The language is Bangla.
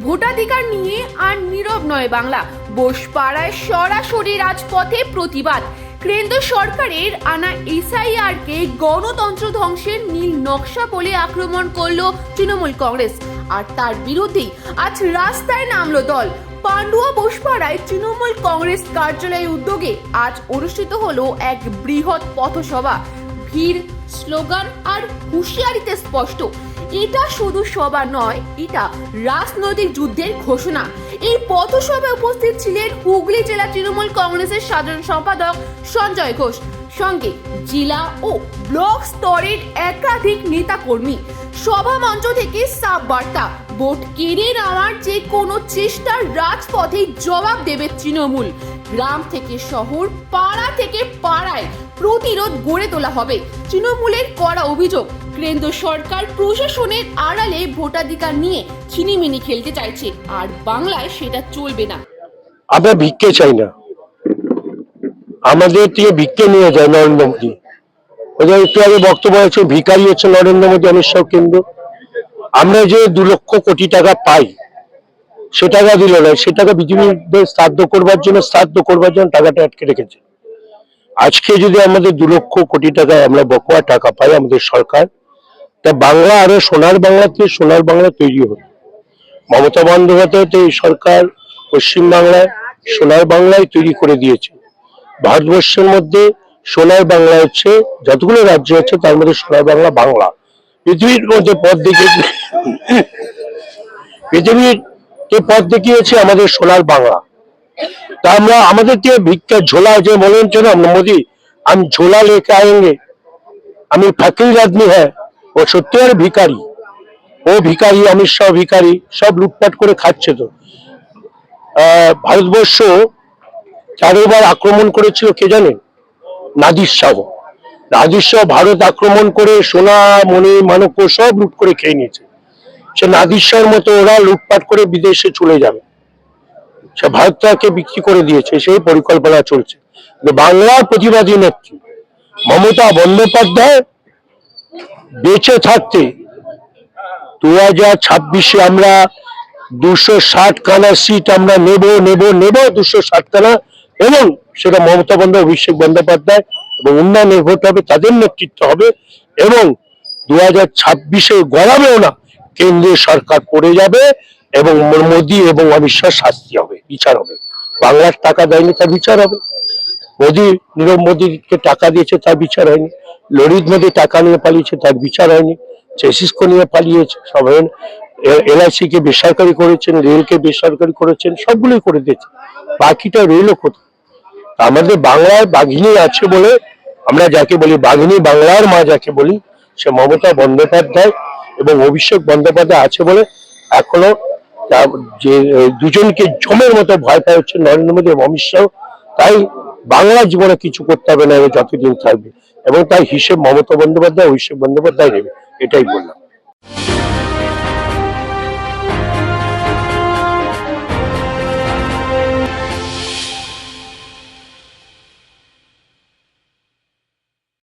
ভোটাধিকার নিয়ে আর নীরব নয় বাংলা। বোসপাড়ায় সরাসরি রাজপথে প্রতিবাদ। কেন্দ্র সরকারের আনা এসআইআরকে গণতন্ত্র ধ্বংসের নীল নকশা বলে আক্রমণ করলো তৃণমূল কংগ্রেস, আর তার বিরুদ্ধেই আজ রাস্তায় নামলো দল। পান্ডুয়া বোসপাড়ায় তৃণমূল কংগ্রেস কার্যালয়ের উদ্যোগে আজ অনুষ্ঠিত হলো এক বৃহৎ পথসভা। ভিড়, স্লোগান আর হুঁশিয়ারিতে স্পষ্ট, এটা শুধু সভা নয়, এটা রাজনৈতিক যুদ্ধের ঘোষণা। এই পথসভায় উপস্থিত ছিলেন হুগলি জেলা তৃণমূল কংগ্রেসের সাধারণ সম্পাদক সঞ্জয় ঘোষ, সঙ্গে জেলা ও ব্লক স্তরের একাধিক নেতাকর্মী। সভা মঞ্চ থেকে সাফ বার্তা, ভোট কেড়ে নেওয়ার যে কোনো চেষ্টার রাজপথে জবাব দেবে তৃণমূল। গ্রাম থেকে শহর, পাড়া থেকে পাড়ায় প্রতিরোধ গড়ে তোলা হবে। তৃণমূলের কড়া অভিযোগ, কেন্দ্র সরকার প্রশাসনের আড়ালে ভোটাধিকার নিয়ে ছিনিমিনি খেলতে চাইছে, আর বাংলায় সেটা চলবে না। আমরা ভিক্ষে চাই না, আমাদের থেকে ভিক্ষে নিয়ে যায় নরেন্দ্র মোদী। ওদের একটু আগে বক্তব্য আছে, ভিখারি হচ্ছে নরেন্দ্র মোদী, অমিত শাহ কেন্দ্র। আমরা যে 2 লক্ষ কোটি টাকা পাই, সে টাকা দিল না, সে টাকা বিজেপিদের শ্রাদ্ধ করবার জন্য টাকাটা আটকে রেখেছে। আজকে যদি আমাদের 2 লক্ষ কোটি টাকা আমরা বকেয়া টাকা পাই আমাদের সরকার, তা বাংলা আরো সোনার বাংলা তৈরি হবে। মমতা বন্দ্যোপাধ্যায় এই সরকার পশ্চিমবাংলায় সোনার বাংলায় তৈরি করে দিয়েছে। ভারতবর্ষের মধ্যে সোনার বাংলা হচ্ছে, যতগুলো রাজ্য আছে তার মধ্যে সোনার বাংলা বাংলা। পৃথিবীর মধ্যে পথ দেখিয়েছে আমাদের সোনার বাংলা। তা আমরা আমাদের যে ভিক্ষা ঝোলা যে বলেন চলো মোদী हम झोला लेके आएंगे, আমি ফকির আদমি হ্যাঁ, ও সত্যিকার ভিখারি। ও ভিখারি, অমিত শাহ ভিখারি, সব লুটপাট করে খাচ্ছে। তো ভারতবর্ষ 4বার আক্রমণ করেছিল কে জানেন? নাদির শাহ ভারত আক্রমণ করে সোনা মণি মানক্য সব লুট করে খেয়ে নিয়েছে। সে নাদির শাহের মতো ওরা লুটপাট করে বিদেশে চলে যাবে, সে ভারতটাকে বিক্রি করে দিয়েছে, সেই পরিকল্পনা চলছে। বাংলার প্রতিবাদী নেত্রী মমতা বন্দ্যোপাধ্যায় বেঁচে থাকতে 2026-এ আমরা 260 খানা সিট আমরা নেব 260 খানা, এবং সেটা মমতা বন্দ্যোপাধ্যায়, অভিষেক বন্দ্যোপাধ্যায় এবং উন্নয়নের ভোট হবে, তাদের নেতৃত্ব হবে। এবং 2026-এ গড়াবেও না, কেন্দ্রীয় সরকার পড়ে যাবে এবং মোদী এবং অমিত শাহ শাস্তি হবে, বিচার হবে। বাংলার টাকা দেয়নি, তার বিচার হবে। নীরব মোদীকে টাকা দিয়েছে, তার বিচার হয়নি। ললিত মোদী টাকা নিয়ে পালিয়েছে, তার বিচার হয়নি। চেসিসকো নিয়ে পালিয়েছে, সবাই LIC কে বেসরকারি করেছেন, রেলকে বেসরকারি করেছেন, সবগুলোই করে দিয়েছে। বাকিটা রেলও কোথায়? আমাদের বাংলায় বাঘিনী আছে বলে, আমরা যাকে বলি বাঘিনী, বাংলার মা যাকে বলি, সে মমতা বন্দ্যোপাধ্যায় এবং অভিষেক বন্দ্যোপাধ্যায় আছে বলে এখনো যে দুজনকে জমের মতো ভয় পায় হচ্ছে নরেন্দ্র মোদী এবং অমিত শাহ। তাই বাংলা জীবনে কিছু করতে হবে না যতদিন থাকবে, এবং তাই হিসেব মমতা বন্দ্যোপাধ্যায়, অভিষেক বন্দ্যোপাধ্যায় নেবে, এটাই বললাম।